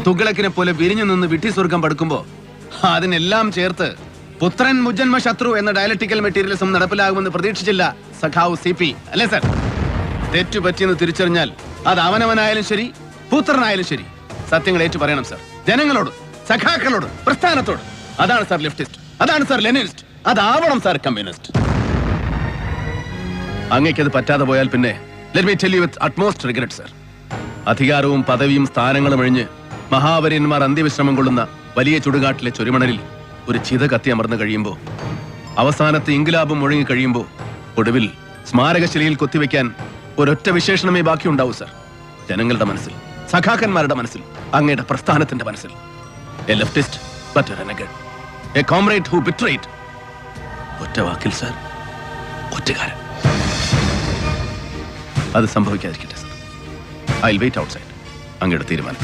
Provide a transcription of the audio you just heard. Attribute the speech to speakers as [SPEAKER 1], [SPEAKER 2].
[SPEAKER 1] തുഗ്ലക്കിനെ പോലെ വിരിഞ്ഞു നിന്ന് വിട്ടി സ്വർഗം പടുക്കുമ്പോ അതിനെല്ലാം ചേർത്ത് പുത്രൻ മുജന്മ ശത്രു എന്ന ഡയലക്ടിക്കൽ മെറ്റീരിയലിസം നടപ്പിലാകുമെന്ന് പ്രതീക്ഷിച്ചില്ല സഖാവ് CP അല്ലേ സർ? തെറ്റുപറ്റിയെന്ന് തിരിച്ചറിഞ്ഞാൽ അത് അവനവനായാലും ശരി പുത്രനായാലും ശരി സത്യങ്ങൾ ഏറ്റു പറയണം സർ. ജനങ്ങളോട്, സഖാക്കളോട്, പ്രസ്ഥാനത്തോട്. അതാണ് സർ ലെഫ്റ്റിസ്റ്റ്, അതാണ് സർ ലെനിനിസ്റ്റ്, അതാവണം സർ കമ്മ്യൂണിസ്റ്റ്. അങ്ങേക്കത് പറ്റാതെ പോയാൽ പിന്നെ let me tell you with utmost regret sir, അധികാരവും പദവിയും സ്ഥാനങ്ങളും ഒഴിഞ്ഞ് മഹാവര്യന്മാർ അന്ത്യവിശ്രമം കൊള്ളുന്ന വലിയ ചുടുകാട്ടിലെ ചൊരിമണലിൽ ഒരു ചിത കത്തി അമർന്നു കഴിയുമ്പോൾ, അവസാനത്തെ ഇൻകിലാബും മുഴങ്ങി കഴിയുമ്പോൾ, ഒടുവിൽ സ്മാരകശിലയിൽ കൊത്തിവെക്കാൻ ഒരൊറ്റ വിശേഷണമേ ബാക്കിയുണ്ടാവൂ സർ. ജനങ്ങളുടെ മനസ്സിൽ, സഖാക്കന്മാരുടെ മനസ്സിൽ, അങ്ങയുടെ പ്രസ്ഥാനത്തിന്റെ മനസ്സിൽ. A leftist but a renegade, a comrade who betrayed. ഒറ്റ വാക്കിൽ സർ, ഒറ്റക്കാരൻ. അത് സംഭവിക്കാതിരിക്കട്ടെ sir. I will wait outside. അങ്ങയുടെ തീരുമാനം.